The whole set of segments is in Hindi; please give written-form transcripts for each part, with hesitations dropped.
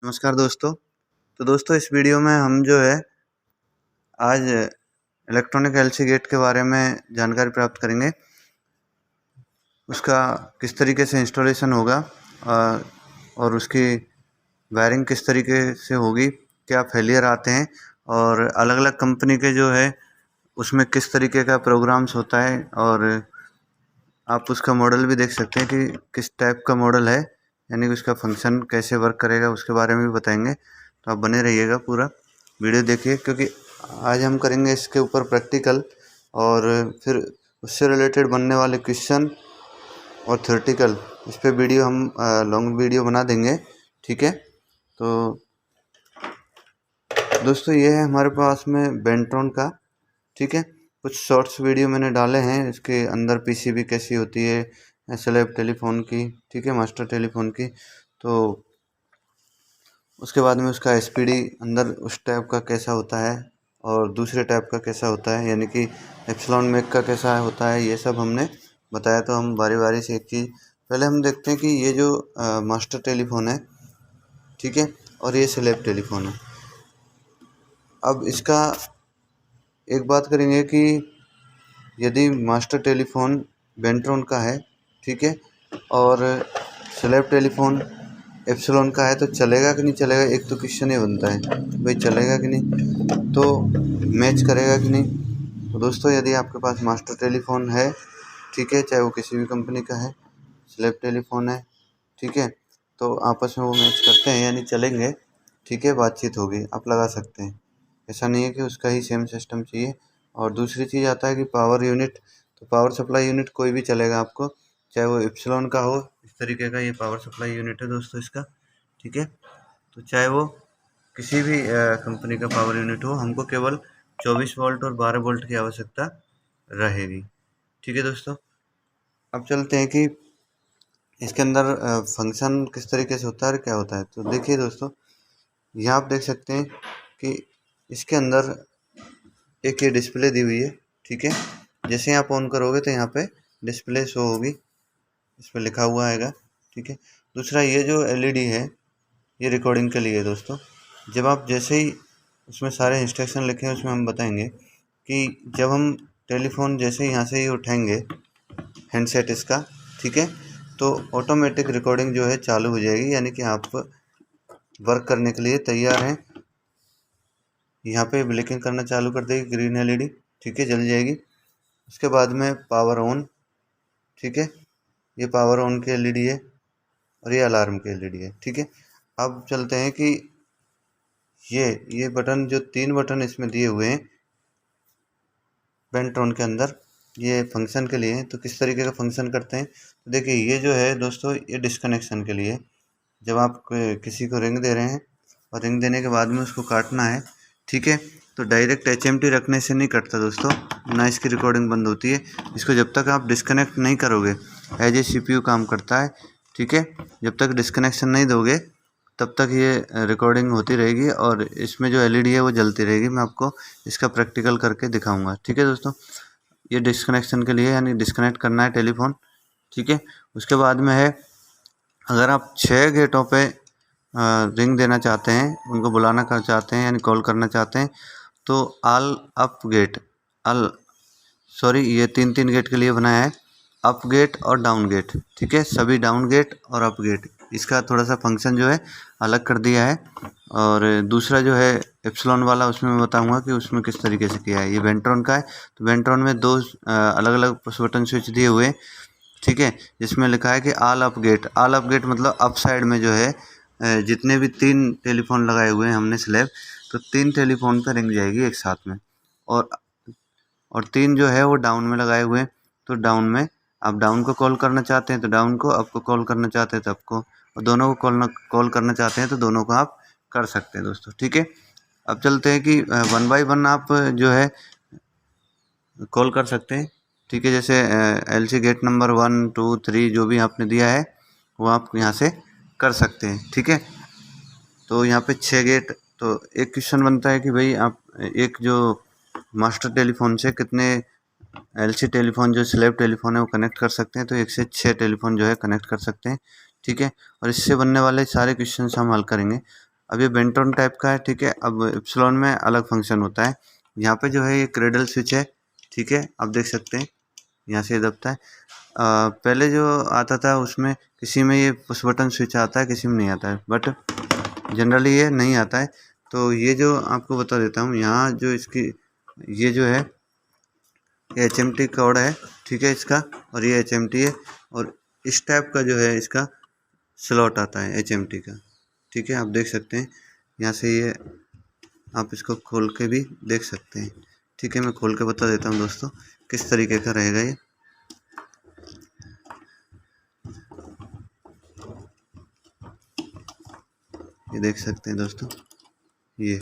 नमस्कार दोस्तों। तो दोस्तों इस वीडियो में हम जो है आज इलेक्ट्रॉनिक एलसी गेट के बारे में जानकारी प्राप्त करेंगे। उसका किस तरीके से इंस्टॉलेशन होगा और उसकी वायरिंग किस तरीके से होगी, क्या फेलियर आते हैं और अलग अलग कंपनी के जो है उसमें किस तरीके का प्रोग्राम्स होता है, और आप उसका मॉडल भी देख सकते हैं कि किस टाइप का मॉडल है, यानी कि उसका फंक्शन कैसे वर्क करेगा उसके बारे में भी बताएंगे। तो आप बने रहिएगा, पूरा वीडियो देखिए, क्योंकि आज हम करेंगे इसके ऊपर प्रैक्टिकल और फिर उससे रिलेटेड बनने वाले क्वेश्चन और थ्योरेटिकल। इस पर वीडियो हम लॉन्ग वीडियो बना देंगे, ठीक है। तो दोस्तों ये है हमारे पास में बेंट्रॉन का, ठीक है। कुछ शॉर्ट्स वीडियो मैंने डाले हैं, इसके अंदर पीसीबी कैसी होती है स्लैब टेलीफोन की, ठीक है, मास्टर टेलीफोन की। तो उसके बाद में उसका एसपीडी अंदर उस टाइप का कैसा होता है और दूसरे टाइप का कैसा होता है, यानी कि एप्सिलॉन मैक का कैसा होता है, ये सब हमने बताया। तो हम बारी बारी से एक चीज़ पहले हम देखते हैं कि ये जो मास्टर टेलीफोन है, ठीक है, और ये स्लैब टेलीफोन है। अब इसका एक बात करेंगे कि यदि मास्टर टेलीफोन बेंट्रॉन का है, ठीक है, और स्लैब टेलीफोन एप्सिलॉन का है, तो चलेगा कि नहीं चलेगा। एक तो क्वेश्चन ये बनता है भाई, चलेगा कि नहीं, तो मैच करेगा कि नहीं। तो दोस्तों यदि आपके पास मास्टर टेलीफोन है, ठीक है, चाहे वो किसी भी कंपनी का है, स्लैब टेलीफोन है, ठीक है, तो आपस में वो मैच करते हैं यानी चलेंगे, ठीक है, बातचीत होगी, आप लगा सकते हैं। ऐसा नहीं है कि उसका ही सेम सिस्टम चाहिए। और दूसरी चीज़ आता है कि पावर यूनिट, तो पावर सप्लाई यूनिट कोई भी चलेगा आपको, चाहे वो एप्सिलॉन का हो। इस तरीके का ये पावर सप्लाई यूनिट है दोस्तों इसका, ठीक है। तो चाहे वो किसी भी कंपनी का पावर यूनिट हो, हमको केवल 24 वोल्ट और 12 वोल्ट की आवश्यकता रहेगी, ठीक है दोस्तों। अब चलते हैं कि इसके अंदर फंक्शन किस तरीके से होता है और क्या होता है। तो देखिए दोस्तों, यहाँ आप देख सकते हैं कि इसके अंदर एक ये डिस्प्ले दी हुई है, ठीक है। जैसे ही आप ऑन करोगे तो यहाँ पे डिस्प्ले शो होगी, इस पर लिखा हुआ आएगा, ठीक है। दूसरा ये जो एलईडी है ये रिकॉर्डिंग के लिए है दोस्तों। जब आप जैसे ही उसमें सारे इंस्ट्रक्शन लिखे हैं उसमें हम बताएंगे कि जब हम टेलीफोन जैसे ही यहाँ से ही उठाएंगे हैंडसेट इसका, ठीक है, तो ऑटोमेटिक रिकॉर्डिंग जो है चालू हो जाएगी, यानी कि आप वर्क करने के लिए तैयार हैं। यहाँ पे ब्लिंकिंग करना चालू कर देगी ग्रीन एलईडी, ठीक है, जल जाएगी। उसके बाद में पावर ऑन, ठीक है, ये पावर ऑन की एलईडी है और ये अलार्म की एलईडी है, ठीक है। अब चलते हैं कि ये बटन, जो 3 बटन इसमें दिए हुए हैं बेंट्रॉन के अंदर, ये फंक्शन के लिए हैं। तो किस तरीके का फंक्शन करते हैं, तो देखिए ये जो है दोस्तों ये डिस्कनेक्शन के लिए। जब आप किसी को रिंग दे रहे हैं और रिंग देने के बाद में उसको काटना है, ठीक है, तो डायरेक्ट एचएमटी रखने से नहीं कटता दोस्तों, ना इसकी रिकॉर्डिंग बंद होती है। इसको जब तक आप डिस्कनेक्ट नहीं करोगे, एज ए सीपीयू काम करता है, ठीक है। जब तक डिस्कनेक्शन नहीं दोगे तब तक ये रिकॉर्डिंग होती रहेगी और इसमें जो एलईडी है वो जलती रहेगी। मैं आपको इसका प्रैक्टिकल करके दिखाऊंगा, ठीक है दोस्तों। ये डिस्कनेक्शन के लिए, यानी डिस्कनेक्ट करना है टेलीफोन, ठीक है। उसके बाद में है, अगर आप 6 गेटों पे रिंग देना चाहते हैं, उनको बुलाना कर चाहते हैं यानी कॉल करना चाहते हैं, तो ऑल अप गेट, अल सॉरी ये 3 गेट के लिए बनाया है, अप गेट और डाउन गेट, ठीक है, सभी डाउन गेट और अप गेट। इसका थोड़ा सा फंक्शन जो है अलग कर दिया है। और दूसरा जो है एप्सिलॉन वाला, उसमें मैं बताऊंगा कि उसमें किस तरीके से किया है। ये वेंट्रॉन का है, तो वेंट्रॉन में 2 अलग अलग पुश बटन स्विच दिए हुए हैं, ठीक है, जिसमें लिखा है कि all up get. All up get मतलब अप साइड में जो है जितने भी 3 टेलीफोन लगाए हुए हैं हमने स्लैब, तो 3 टेलीफोन पर रिंग जाएगी एक साथ में। और 3 जो है वो डाउन में लगाए हुए हैं, तो डाउन में आप डाउन को कॉल करना चाहते हैं तो डाउन को, अप को कॉल करना चाहते हैं तो अप को, और दोनों को कॉल करना चाहते हैं तो दोनों को आप कर सकते हैं दोस्तों, ठीक है। अब चलते हैं कि 1 बाय 1 आप जो है कॉल कर सकते हैं, ठीक है। जैसे एलसी गेट नंबर 1 2 3 जो भी आपने दिया है वो आप यहाँ से कर सकते हैं, ठीक है। तो यहाँ पे 6 गेट, तो एक क्वेश्चन बनता है कि भाई आप एक जो मास्टर टेलीफोन से कितने एलसी टेलीफोन जो स्लैब टेलीफोन है वो कनेक्ट कर सकते हैं। तो 1 से 6 टेलीफोन जो है कनेक्ट कर सकते हैं, ठीक है। और इससे बनने वाले सारे क्वेश्चन हम हल करेंगे। अब ये बेंटोन टाइप का है, ठीक है। अब एप्सिलॉन में अलग फंक्शन होता है। यहाँ पे जो है ये क्रेडल स्विच है, ठीक है, आप देख सकते हैं यहाँ से ये दबता है। पहले जो आता था उसमें किसी में ये पुश बटन स्विच आता है, किसी में नहीं आता है, बट जनरली ये नहीं आता है। तो ये जो आपको बता देता हूँ, यहाँ जो इसकी ये जो है ये HMT कोड है, ठीक है इसका, और ये HMT है, और इस टाइप का जो है इसका स्लॉट आता है HMT का, ठीक है, आप देख सकते हैं यहाँ से। ये आप इसको खोल के भी देख सकते हैं, ठीक है। मैं खोल के बता देता हूँ दोस्तों किस तरीके का रहेगा ये देख सकते हैं दोस्तों। ये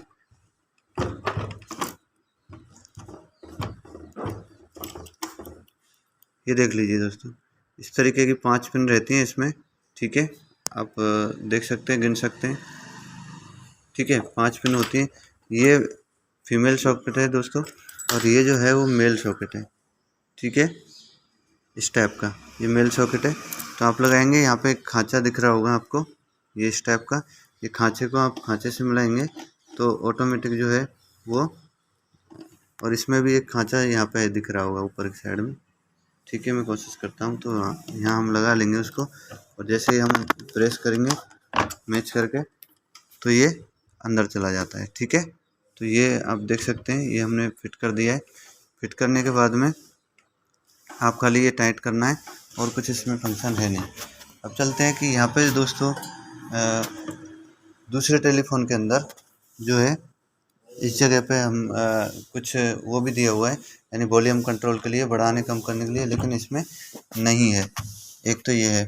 देख लीजिए दोस्तों, इस तरीके की 5 पिन रहती हैं इसमें, ठीक है, आप देख सकते हैं, गिन सकते हैं, ठीक है, 5 पिन होती हैं। ये फीमेल सॉकेट है दोस्तों, और ये जो है वो मेल सॉकेट है, ठीक है, इस टाइप का ये मेल सॉकेट है। तो आप लगाएंगे, यहाँ पे एक खांचा दिख रहा होगा आपको, ये इस टाइप का, ये खांचे को आप खांचे से मिलाएंगे तो ऑटोमेटिक जो है वो, और इसमें भी एक खांचा यहाँ पे दिख रहा होगा ऊपर की साइड में, ठीक है। मैं कोशिश करता हूँ, तो यहाँ हम लगा लेंगे उसको, और जैसे ही हम प्रेस करेंगे मैच करके तो ये अंदर चला जाता है, ठीक है। तो ये आप देख सकते हैं, ये हमने फिट कर दिया है। फिट करने के बाद में आप खाली ये टाइट करना है, और कुछ इसमें फंक्शन है नहीं। अब चलते हैं कि यहाँ पे दोस्तों दूसरे टेलीफोन के अंदर जो है इस जगह पे हम कुछ वो भी दिया हुआ है, यानी वॉल्यूम कंट्रोल के लिए, बढ़ाने कम करने के लिए, लेकिन इसमें नहीं है। एक तो ये है,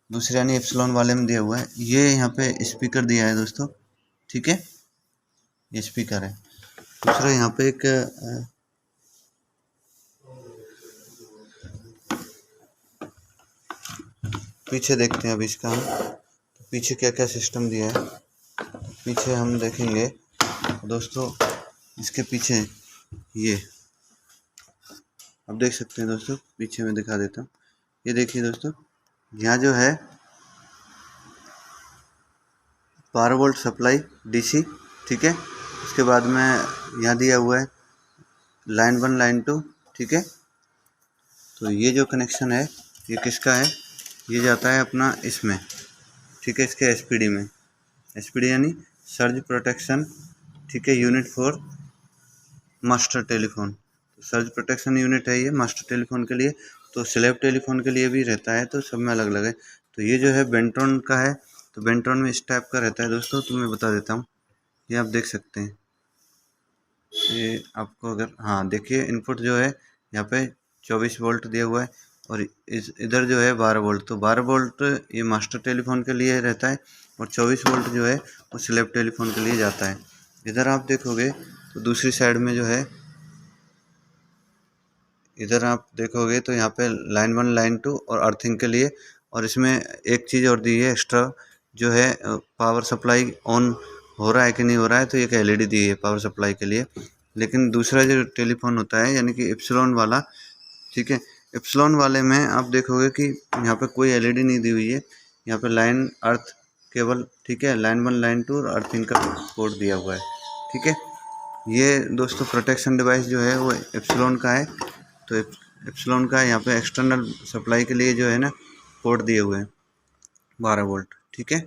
दूसरे यानी एप्सिलॉन वाले में दिया हुआ है। ये यहाँ पे स्पीकर दिया है दोस्तों, ठीक है, ये स्पीकर है। दूसरा यहाँ पे एक पीछे देखते हैं अभी इसका हम, तो पीछे क्या क्या सिस्टम दिया है। पीछे हम देखेंगे दोस्तों, इसके पीछे ये आप देख सकते हैं दोस्तों, पीछे मैं दिखा देता हूँ। ये देखिए दोस्तों, यहाँ जो है 12 वोल्ट सप्लाई DC, ठीक है। उसके बाद में यहाँ दिया हुआ है लाइन 1 लाइन 2, ठीक है। तो ये जो कनेक्शन है ये किसका है, ये जाता है अपना इसमें, ठीक है, इसके SPD में। SPD यानी सर्ज प्रोटेक्शन, ठीक है, unit for master telephone. Surge protection unit है ये मास्टर टेलीफोन के लिए, तो स्लैब टेलीफोन के लिए भी रहता है, तो सब में अलग अलग है। तो ये जो है बेंट्रॉन का है, तो बेंट्रॉन में इस टाइप का रहता है दोस्तों, तो मैं बता देता हूँ। ये आप देख सकते हैं, ये आपको अगर, हाँ देखिए, इनपुट जो है यहाँ पे 24 वोल्ट दिया हुआ है, और इधर जो है 12 वोल्ट। तो 12 वोल्ट ये मास्टर टेलीफोन के लिए रहता है, और 24 वोल्ट जो है वो स्लैब टेलीफोन के लिए जाता है। इधर आप देखोगे तो दूसरी साइड में जो है, इधर आप देखोगे तो यहाँ पे लाइन 1 लाइन 2 और अर्थिंग के लिए, और इसमें एक चीज़ और दी है एक्स्ट्रा, जो है पावर सप्लाई ऑन हो रहा है कि नहीं हो रहा है, तो एक LED दी है पावर सप्लाई के लिए। लेकिन दूसरा जो टेलीफोन होता है यानी कि एप्सिलॉन वाला, ठीक है, एप्सिलॉन वाले में आप देखोगे कि यहाँ पे कोई LED नहीं दी हुई है, यहाँ पे लाइन अर्थ केबल, ठीक है, लाइन 1 लाइन 2 और अर्थिंग का पोर्ट दिया हुआ है, ठीक है। ये दोस्तों प्रोटेक्शन डिवाइस जो है वो एप्सिलॉन का है। तो एप्सिलॉन का यहाँ पे एक्सटर्नल सप्लाई के लिए जो है ना पोर्ट दिए हुए हैं 12 वोल्ट, ठीक है।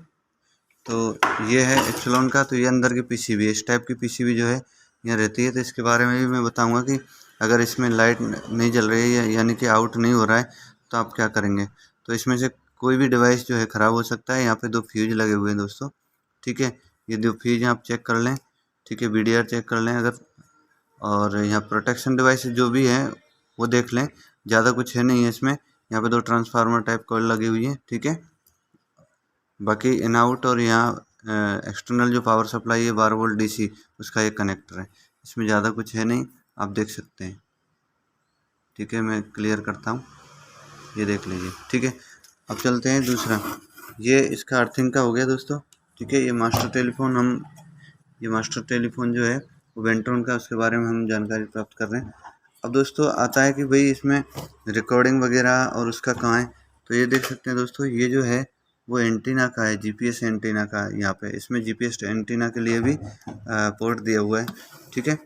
तो ये है एप्सिलॉन का। तो ये अंदर की PCB, इस टाइप की PCB जो है यहाँ रहती है। तो इसके बारे में भी मैं बताऊंगा कि अगर इसमें लाइट नहीं जल रही है यानी कि आउट नहीं हो रहा है तो आप क्या करेंगे। तो इसमें से कोई भी डिवाइस जो है ख़राब हो सकता है। यहाँ पे 2 फ्यूज लगे हुए हैं दोस्तों, ठीक है, ये 2 फ्यूज आप चेक कर लें, ठीक है, BDR चेक कर लें अगर, और यहाँ प्रोटेक्शन डिवाइस जो भी है वो देख लें, ज़्यादा कुछ है नहीं है इसमें। यहाँ पे 2 ट्रांसफार्मर टाइप कॉइल लगी हुई है, ठीक है। बाकी इन आउट, और यहाँ एक्सटर्नल जो पावर सप्लाई है 12 वोल्ट DC, उसका एक कनेक्टर है। इसमें ज़्यादा कुछ है नहीं, आप देख सकते हैं, ठीक है। मैं क्लियर करता हूँ, ये देख लीजिए, ठीक है। अब चलते हैं दूसरा, ये इसका अर्थिंग का हो गया दोस्तों, ठीक है। ये मास्टर टेलीफोन जो है वो वेंट्रॉन का, उसके बारे में हम जानकारी प्राप्त कर रहे हैं। अब दोस्तों आता है कि भाई इसमें रिकॉर्डिंग वगैरह और उसका कहाँ है। तो ये देख सकते हैं दोस्तों, ये जो है वो एंटीना का है, जीपीएस एंटीना का है। यहाँ पे इसमें जीपीएस एंटीना के लिए भी पोर्ट दिया हुआ है, ठीक है।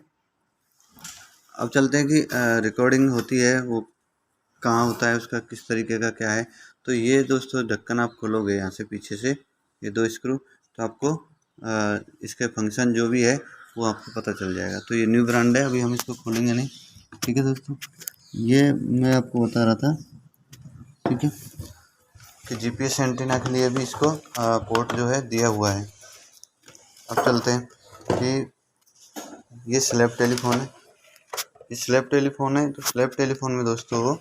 अब चलते हैं कि रिकॉर्डिंग होती है वो कहाँ होता है, उसका किस तरीके का क्या है। तो ये दोस्तों ढक्कन आप खोलोगे यहाँ से पीछे से, ये 2 स्क्रू, तो आपको इसके फंक्शन जो भी है वो आपको पता चल जाएगा। तो ये न्यू ब्रांड है, अभी हम इसको खोलेंगे नहीं, ठीक है दोस्तों। ये मैं आपको बता रहा था, ठीक है, कि जीपीएस एंटीना के लिए भी इसको पोर्ट जो है दिया हुआ है। अब चलते हैं कि ये स्लैब टेलीफोन है, ये स्लैब टेलीफोन है। तो स्लैब टेलीफोन में दोस्तों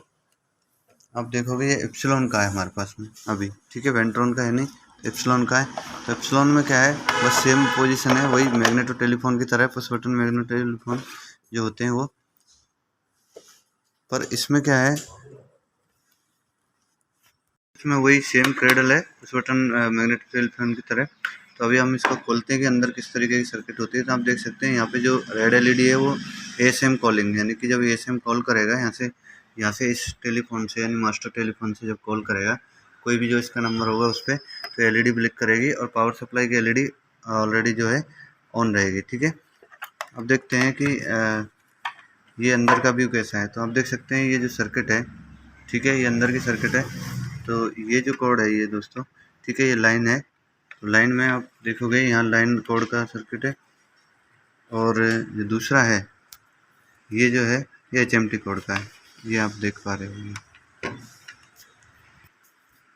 आप देखोगे ये एप्सिलॉन का है हमारे पास में अभी, ठीक है, वेंट्रॉन का है नहीं, एप्सिलॉन का है। तो एप्सिलॉन में क्या है, बस सेम पोजीशन है, वही मैग्नेटो टेलीफोन की तरह पुश बटन मैग्नेटो टेलीफोन जो होते हैं वो, पर इसमें क्या है, इसमें वही सेम क्रेडल है पुश बटन मैग्नेटो टेलीफोन की तरह। तो अभी हम इसको खोलते हैं कि अंदर किस तरीके की सर्किट होती है। तो आप देख सकते हैं यहाँ पे जो रेड एलईडी है वो एएसएम कॉलिंग, यानी कि जब एएसएम कॉल करेगा यहाँ से इस टेलीफोन से, यानी मास्टर टेलीफोन से जब कॉल करेगा कोई भी जो इसका नंबर होगा उस पर, तो एलईडी ब्लिंक करेगी और पावर सप्लाई की एलईडी ऑलरेडी जो है ऑन रहेगी, ठीक है। अब देखते हैं कि ये अंदर का व्यू कैसा है। तो आप देख सकते हैं ये जो सर्किट है, ठीक है, ये अंदर की सर्किट है। तो ये जो कोड है ये दोस्तों, ठीक है, ये लाइन है। तो लाइन में आप देखोगे यहाँ लाइन कोड का सर्किट है, और जो दूसरा है ये जो है ये एचएमटी कोड का है, ये आप देख पा रहे हो।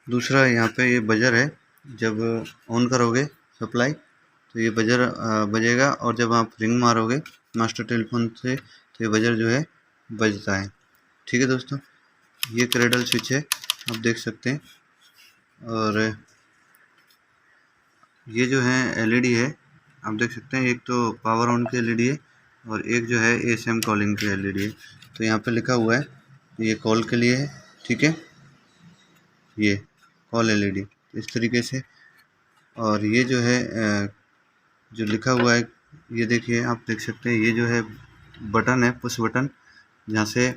दूसरा यहाँ पे ये बजर है, जब ऑन करोगे सप्लाई तो ये बजर बजेगा, और जब आप रिंग मारोगे मास्टर टेलीफोन से तो ये बजर जो है बजता है, ठीक है दोस्तों। ये क्रेडल स्विच है, आप देख सकते हैं। और ये जो है एलईडी है, आप देख सकते हैं, एक तो पावर ऑन की एलईडी है और एक जो है एएसएम कॉलिंग की एलईडी है। तो यहाँ पे लिखा हुआ है ये कॉल के लिए है, ठीक है, ये कॉल एलईडी इस तरीके से। और ये जो है जो लिखा हुआ है, ये देखिए, आप देख सकते हैं, ये जो है बटन है पुश बटन, जहाँ से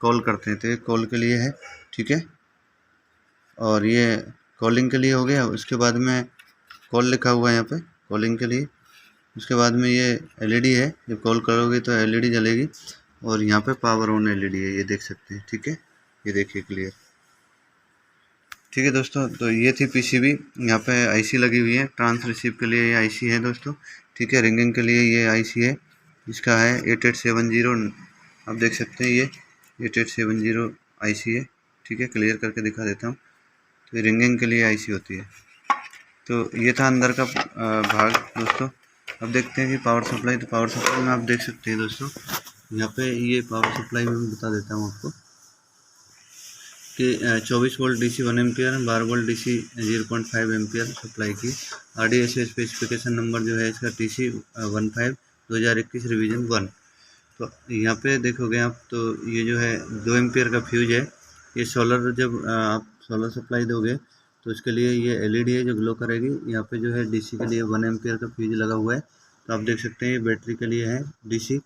कॉल करते हैं, तो ये कॉल के लिए है, ठीक है। और ये कॉलिंग के लिए हो गया। उसके बाद में कॉल लिखा हुआ है यहाँ पे कॉलिंग के लिए। उसके बाद में ये एलईडी है, जब कॉल करोगे तो एलईडी जलेगी। और यहाँ पे पावर ऑन एलईडी है, ये देख सकते हैं, ठीक है, ये देखिए क्लियर, ठीक है दोस्तों। तो ये थी पीसीबी, यहाँ पे आईसी लगी हुई है, ट्रांस रिसीव के लिए ये आईसी है दोस्तों, ठीक है। रिंगिंग के लिए ये आईसी है, इसका है 8870, आप देख सकते हैं ये 8870 आईसी है, ठीक है। क्लियर करके दिखा देता हूँ, तो रिंगिंग के लिए आईसी होती है। तो ये था अंदर का भाग दोस्तों। अब देखते हैं कि पावर सप्लाई। तो पावर सप्लाई में आप देख सकते हैं दोस्तों, यहाँ पे ये पावर सप्लाई में बता देता हूँ आपको कि 24 volt DC 1 ampere, 12 volt DC 0.5 ampere supply की। आरडीएसए स्पेसिफिकेशन नंबर जो है इसका TC 15 2021 रिवीजन 1। तो यहाँ पे देखोगे आप, तो ये जो है 2 एम्पियर का फ्यूज है। ये सोलर, जब आप सोलर सप्लाई दोगे तो इसके लिए ये एलईडी है जो ग्लो करेगी। यहाँ पे जो है डीसी के लिए 1 एम्पियर का फ्यूज लगा हुआ है। तो आप देख सकते हैं ये बैटरी के लिए है डीसी।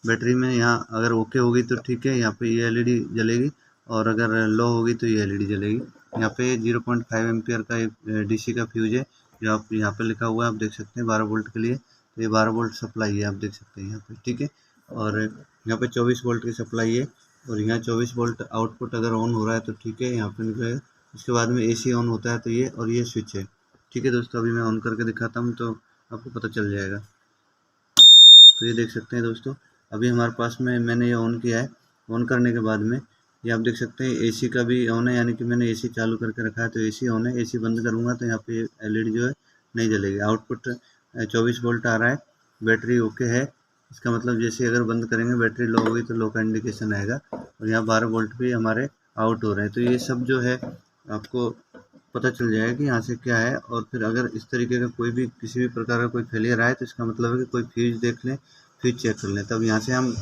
बैटरी में यहाँ अगर ओके होगी तो ठीक है, यहाँ पे ये एलईडी जलेगी, और अगर लो होगी तो ये एलईडी जलेगी। यहाँ पे 0.5 एम्पियर का एक डीसी का फ्यूज है, जो आप यहाँ पे लिखा हुआ है, आप देख सकते हैं 12 वोल्ट के लिए। तो ये 12 वोल्ट सप्लाई है, आप देख सकते हैं यहाँ पे, ठीक है। और यहाँ पे 24 वोल्ट की सप्लाई है, और यहाँ 24 वोल्ट आउटपुट अगर ऑन हो रहा है तो ठीक है, यहाँ पे निकलेगा। उसके बाद में AC ऑन होता है तो ये, और ये स्विच है, ठीक है दोस्तों। अभी मैं ऑन करके दिखाता हूँ तो आपको पता चल जाएगा। तो ये देख सकते हैं दोस्तों, अभी हमारे पास में मैंने ये ऑन किया है। ऑन करने के बाद में ये आप देख सकते हैं AC का भी ऑन है, यानी कि मैंने AC चालू करके रखा है तो AC ऑन है। AC बंद करूँगा तो यहाँ पे एलईडी जो है नहीं जलेगी। आउटपुट 24 वोल्ट आ रहा है, बैटरी ओके है। इसका मतलब जैसे अगर बंद करेंगे बैटरी लो होगी तो लो का इंडिकेशन आएगा, और यहाँ 12 वोल्ट भी हमारे आउट हो रहे हैं। तो ये सब जो है आपको पता चल जाएगा कि यहाँ से क्या है। और फिर अगर इस तरीके का कोई भी किसी भी प्रकार का कोई फेलियर आए तो इसका मतलब है कि कोई फ्यूज देख लें, फ्यूज चेक कर लें। तब यहाँ से हम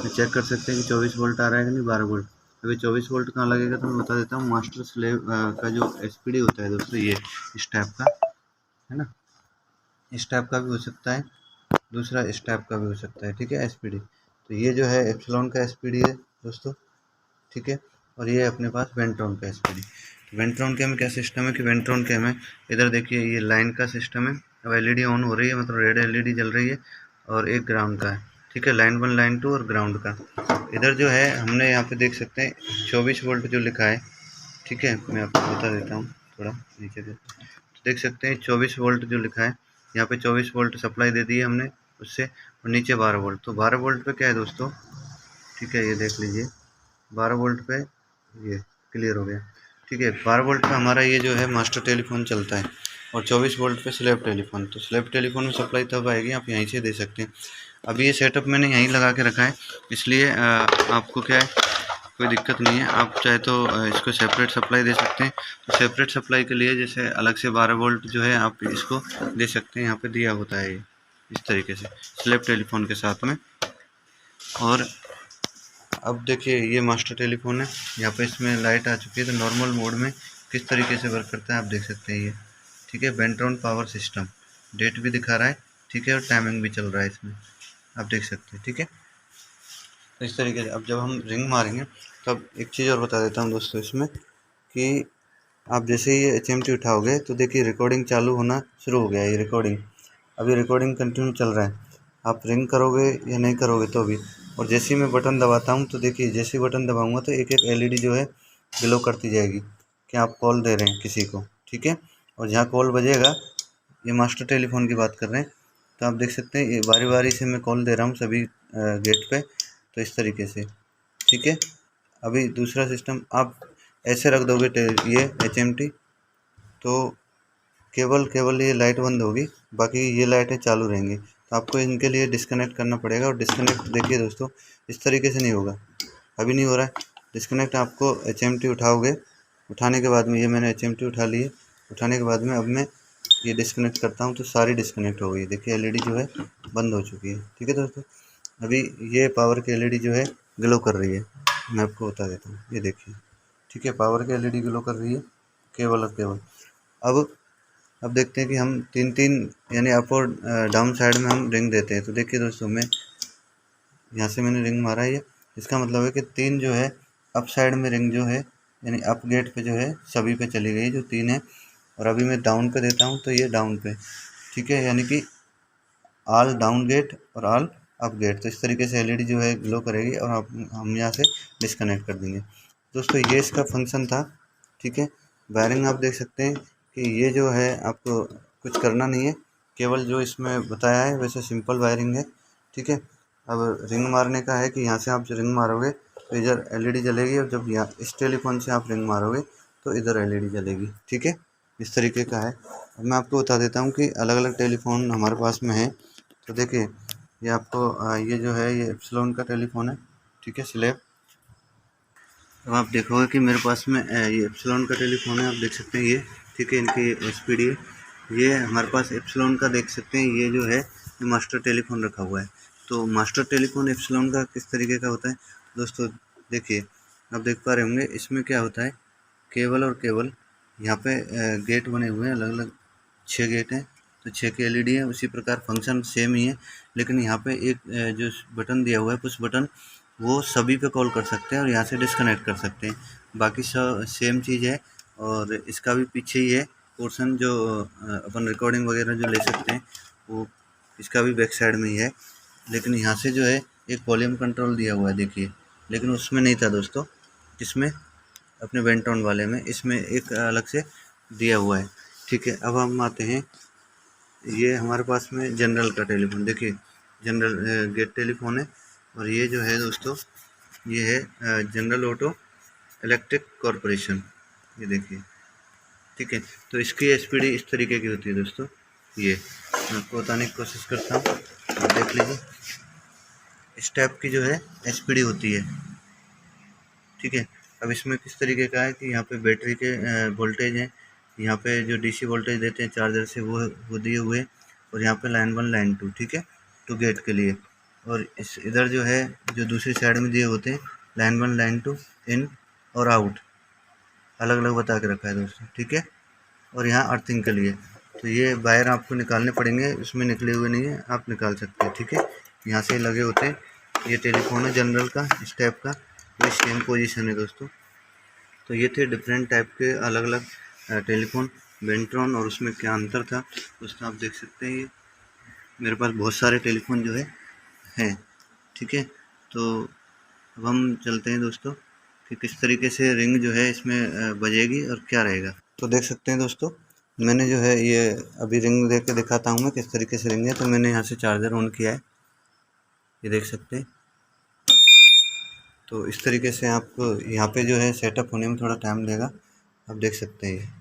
चेक कर सकते हैं कि 24 वोल्ट आ रहा है कि नहीं 12 वोल्ट। अभी 24 वोल्ट कहाँ लगेगा तो मैं बता देता हूँ। मास्टर स्लेव का जो SPD होता है दोस्तों, ये इस टाइप का है ना, इस टाइप का भी हो सकता है, दूसरा इस टाइप का भी हो सकता है, ठीक है, SPD। तो ये जो है एप्सिलॉन का SPD है दोस्तों, ठीक है। और ये अपने पास वेंट्रॉन का SPD। वेंट्रॉन के में क्या सिस्टम है कि वेंट्रॉन के में इधर देखिए ये लाइन का सिस्टम है। अब एलईडी ऑन हो रही है, मतलब रेड एलईडी जल रही है, और एक ग्राउंड का है, ठीक है, लाइन 1 लाइन 2 और ग्राउंड का। इधर जो है हमने यहाँ पे देख सकते हैं 24 वोल्ट जो लिखा है, ठीक है, मैं आपको बता देता हूँ, थोड़ा नीचे से तो देख सकते हैं 24 वोल्ट जो लिखा है, यहाँ पे 24 वोल्ट सप्लाई दे दी है हमने उससे, और नीचे 12 वोल्ट। तो 12 वोल्ट पे क्या है दोस्तों, ठीक है, ये देख लीजिए 12 वोल्ट पे ये क्लियर हो गया, ठीक है। 12 वोल्ट पे हमारा ये जो है मास्टर टेलीफोन चलता है, और 24 वोल्ट पे स्लैब टेलीफोन। तो स्लैब टेलीफोन में सप्लाई तब आएगी, आप यहीं से दे सकते हैं। अभी ये सेटअप मैंने यहीं लगा के रखा है, इसलिए आपको क्या है कोई दिक्कत नहीं है। आप चाहे तो इसको सेपरेट सप्लाई दे सकते हैं। तो सेपरेट सप्लाई के लिए जैसे अलग से 12 वोल्ट जो है आप इसको दे सकते हैं, यहाँ पे दिया होता है ये इस तरीके से स्लैब टेलीफोन के साथ में। और अब देखिए ये मास्टर टेलीफोन है, यहाँ पे इसमें लाइट आ चुकी है। तो नॉर्मल मोड में किस तरीके से वर्क करता है आप देख सकते हैं ये, ठीक है। वेंट्रॉन पावर सिस्टम डेट भी दिखा रहा है, ठीक है, और टाइमिंग भी चल रहा है इसमें, आप देख सकते हैं, ठीक है। तो इस तरीके से अब जब हम रिंग मारेंगे, तब एक चीज़ और बता देता हूँ दोस्तों इसमें कि आप जैसे ही ये HMT उठाओगे तो देखिए रिकॉर्डिंग चालू होना शुरू हो गया है। ये रिकॉर्डिंग अभी रिकॉर्डिंग कंटिन्यू चल रहा है, आप रिंग करोगे या नहीं करोगे तो भी। और जैसे ही मैं बटन दबाता हूँ तो देखिए जैसे ही बटन दबाऊँगा तो एक एक LED जो है ग्लो करती जाएगी कि आप कॉल दे रहे हैं किसी को, ठीक है। और जहाँ कॉल बजेगा, ये मास्टर टेलीफोन की बात कर रहे हैं, तो आप देख सकते हैं ये बारी बारी से मैं कॉल दे रहा हूँ सभी गेट पे, तो इस तरीके से, ठीक है। अभी दूसरा सिस्टम आप ऐसे रख दोगे ये HMT, तो केवल ये लाइट बंद होगी, बाकी ये लाइटें चालू रहेंगी। तो आपको इनके लिए डिस्कनेक्ट करना पड़ेगा। और डिस्कनेक्ट देखिए दोस्तों इस तरीके से नहीं होगा, अभी नहीं हो रहा है डिस्कनेक्ट। आपको HMT उठाओगे, उठाने के बाद में ये मैंने HMT उठा ली है, उठाने के बाद में अब मैं ये डिस्कनेक्ट करता हूँ तो सारी डिस्कनेक्ट हो गई। देखिए LED जो है बंद हो चुकी है, ठीक है दोस्तों। अभी ये पावर की LED जो है ग्लो कर रही है, मैं आपको बता देता हूँ, ये देखिए, ठीक है, पावर की LED ग्लो कर रही है, केवल और केवल। अब देखते हैं कि हम तीन तीन यानी अप और डाउन साइड में हम रिंग देते हैं। तो देखिए दोस्तों मैं यहाँ से मैंने रिंग मारा है, ये इसका मतलब है कि 3 जो है अप साइड में रिंग जो है यानी अप गेट पे जो है सभी पे चली गई जो 3 है। और अभी मैं डाउन पे देता हूँ तो ये डाउन पे, ठीक है, यानी कि ऑल डाउन गेट और ऑल अप गेट। तो इस तरीके से LED जो है ग्लो करेगी और हम यहाँ से डिस्कनेक्ट कर देंगे। दोस्तों ये इसका फंक्शन था, ठीक है। वायरिंग आप देख सकते हैं कि ये जो है आपको कुछ करना नहीं है, केवल जो इसमें बताया है वैसे सिंपल वायरिंग है, ठीक है। अब रिंग मारने का है कि यहाँ से आप जो रिंग मारोगे तो इधर LED जलेगी, और जब यहाँ इस टेलीफोन से आप रिंग मारोगे तो इधर LED जलेगी, ठीक है। इस तरीके का है। अब मैं आपको बता देता हूँ कि अलग अलग टेलीफोन हमारे पास में है। तो देखिए ये आपको ये जो है ये एप्सिलॉन का टेलीफोन है, ठीक है, स्लैब। अब आप देखोगे कि मेरे पास में ये एप्सिलॉन का टेलीफोन है, आप देख सकते हैं ये, ठीक है, इनकी SPD है। ये हमारे पास एप्सिलॉन का देख सकते हैं, ये जो है ये मास्टर टेलीफोन रखा हुआ है। तो मास्टर टेलीफोन एप्सिलॉन का किस तरीके का होता है दोस्तों, देखिए आप देख पा रहे होंगे इसमें क्या होता है, केवल और केवल यहाँ पे गेट बने हुए हैं, अलग अलग 6 गेट हैं, तो 6 की LED है। उसी प्रकार फंक्शन सेम ही है, लेकिन यहाँ पे एक जो बटन दिया हुआ है पुश बटन, वो सभी पे कॉल कर सकते हैं और यहाँ से डिस्कनेक्ट कर सकते हैं। बाकी सब सेम चीज़ है। और इसका भी पीछे ही है पोर्शन जो अपन रिकॉर्डिंग वगैरह जो ले सकते हैं, वो इसका भी बैक साइड में ही है। लेकिन यहाँ से जो है एक वॉल्यूम कंट्रोल दिया हुआ है, देखिए, लेकिन उसमें नहीं था दोस्तों, इसमें अपने वेंटॉन वाले में इसमें एक अलग से दिया हुआ है, ठीक है। अब हम आते हैं, ये हमारे पास में जनरल का टेलीफोन, देखिए जनरल गेट टेलीफोन है। और ये जो है दोस्तों ये है जनरल ऑटो इलेक्ट्रिक कॉरपोरेशन, ये देखिए, ठीक है। तो इसकी SPD इस तरीके की होती है दोस्तों, ये मैं आपको बताने की कोशिश करता हूँ, आप देख लीजिए इस टाइप की जो है SPD होती है, ठीक है। अब इसमें किस तरीके का है कि यहाँ पे बैटरी के वोल्टेज हैं, यहाँ पे जो DC वोल्टेज देते हैं चार्जर से वो दिए हुए, और यहाँ पे लाइन 1 लाइन 2, ठीक है, 2 गेट के लिए। और इस इधर जो है जो दूसरी साइड में दिए होते हैं लाइन 1 लाइन 2 इन और आउट, अलग अलग बता के रखा है दोस्तों, ठीक है। और यहाँ अर्थिंग के लिए, तो ये वायर आपको निकालने पड़ेंगे, उसमें निकले हुए नहीं है, आप निकाल सकते हैं, ठीक है, यहाँ से लगे होते हैं। ये टेलीफोन है जनरल का, इस टाइप का, वही सेम पोजीशन है दोस्तों, तो ये थे डिफरेंट टाइप के अलग अलग टेलीफोन बेंट्रॉन, और उसमें क्या अंतर था दोस्तों आप देख सकते हैं। ये मेरे पास बहुत सारे टेलीफोन जो है हैं, ठीक है। तो अब हम चलते हैं दोस्तों कि किस तरीके से रिंग जो है इसमें बजेगी और क्या रहेगा। तो देख सकते हैं दोस्तों, मैंने जो है ये अभी रिंग दे के दिखाता हूँ मैं किस तरीके से रिंग है। तो मैंने यहाँ से चार्जर ऑन किया है, ये देख सकते हैं। तो इस तरीके से आपको यहाँ पे जो है सेटअप होने में थोड़ा टाइम लेगा, आप देख सकते हैं।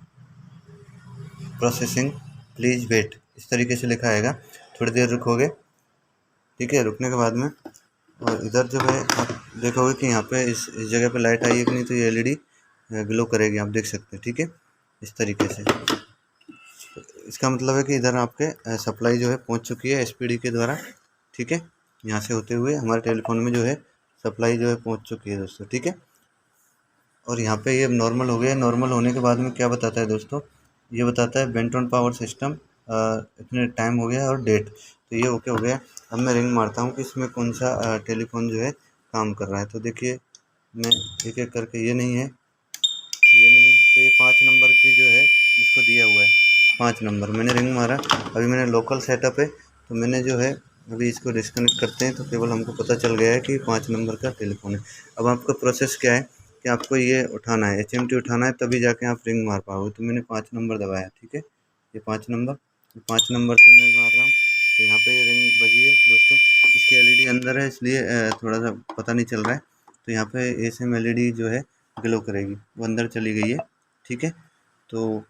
प्रोसेसिंग प्लीज़ वेट इस तरीके से लिखा आएगा, थोड़ी देर रुकोगे, ठीक है। रुकने के बाद में और इधर जो है आप देखोगे कि यहाँ पे इस जगह पे लाइट आई है कि नहीं, तो ये एलईडी ग्लो करेगी, आप देख सकते हैं, ठीक है। इस तरीके से तो इसका मतलब है कि इधर आपके सप्लाई जो है पहुँच चुकी है एसपीडी के द्वारा, ठीक है। यहाँ से होते हुए हमारे टेलीफोन में जो है सप्लाई जो है पहुँच चुकी है दोस्तों, ठीक है। और यहाँ पे ये नॉर्मल हो गया। नॉर्मल होने के बाद में क्या बताता है दोस्तों, ये बताता है बेंट्रॉन पावर सिस्टम इतने टाइम हो गया और डेट, तो ये ओके हो गया। अब मैं रिंग मारता हूँ कि इसमें कौन सा टेलीफोन जो है काम कर रहा है। तो देखिए मैं एक एक करके, ये नहीं है, ये नहीं है, तो ये 5 नंबर की जो है इसको दिया हुआ है 5 नंबर। मैंने रिंग मारा, अभी मैंने लोकल सेटअप है, तो मैंने जो है अभी इसको डिस्कनेक्ट करते हैं तो केवल हमको पता चल गया है कि 5 नंबर का टेलीफोन है। अब आपका प्रोसेस क्या है कि आपको ये उठाना है, एचएमटी उठाना है, तभी जाके आप रिंग मार पाओगे। तो मैंने 5 नंबर दबाया, ठीक है, ये 5 नंबर, 5 नंबर से मैं मार रहा हूँ। तो यहाँ पे रिंग बजी है दोस्तों, इसकी एलईडी अंदर है इसलिए थोड़ा सा पता नहीं चल रहा है। तो यहाँ पे एसएम एलईडी जो है ग्लो करेगी, वो अंदर चली गई है, ठीक है। तो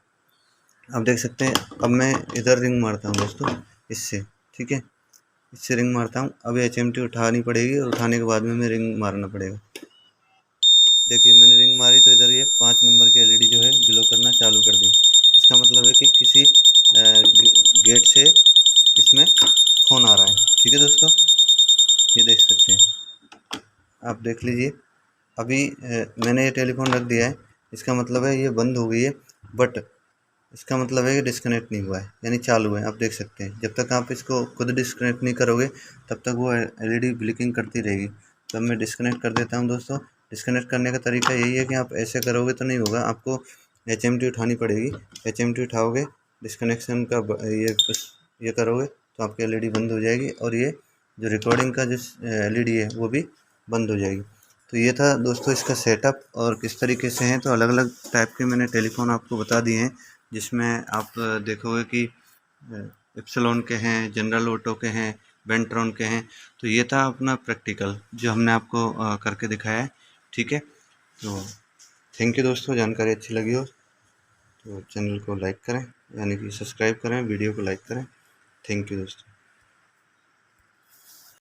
आप देख सकते हैं, अब मैं इधर रिंग मारता हूँ दोस्तों इससे, ठीक है, इससे रिंग मारता हूँ। अब एचएमटी उठानी पड़ेगी और उठाने के बाद में मैं रिंग मारना पड़ेगा। देखिए मैंने रिंग मारी तो इधर ये 5 नंबर की एलईडी जो है ग्लो करना चालू कर दी। इसका मतलब है कि किसी गेट से इसमें फ़ोन आ रहा है, ठीक है दोस्तों, ये देख सकते हैं, आप देख लीजिए। अभी मैंने ये टेलीफोन रख दिया है, इसका मतलब है ये बंद हो गई है, बट इसका मतलब है कि डिस्कनेक्ट नहीं हुआ है, यानी चालू है, आप देख सकते हैं। जब तक आप इसको खुद डिस्कनेक्ट नहीं करोगे तब तक वो एलईडी ब्लिंकिंग करती रहेगी। तो अब मैं डिस्कनेक्ट कर देता हूं दोस्तों। डिस्कनेक्ट करने का तरीका यही है कि आप ऐसे करोगे तो नहीं होगा, आपको एचएमटी उठानी पड़ेगी। एचएमटी उठाओगे, डिस्कनेक्शन का ये करोगे तो आपकी एलईडी बंद हो जाएगी, और ये जो रिकॉर्डिंग का जो एलईडी है वो भी बंद हो जाएगी। तो ये था दोस्तों इसका सेटअप और किस तरीके से हैं। तो अलग अलग टाइप के मैंने टेलीफोन आपको बता दिए हैं, जिसमें आप देखोगे कि एप्सिलॉन के हैं, जनरल ऑटो के हैं, बेंट्रॉन के हैं। तो ये था अपना प्रैक्टिकल जो हमने आपको करके दिखाया है, ठीक है। तो थैंक यू दोस्तों, जानकारी अच्छी लगी हो तो चैनल को लाइक करें, यानी कि सब्सक्राइब करें, वीडियो को लाइक करें। थैंक यू दोस्तों।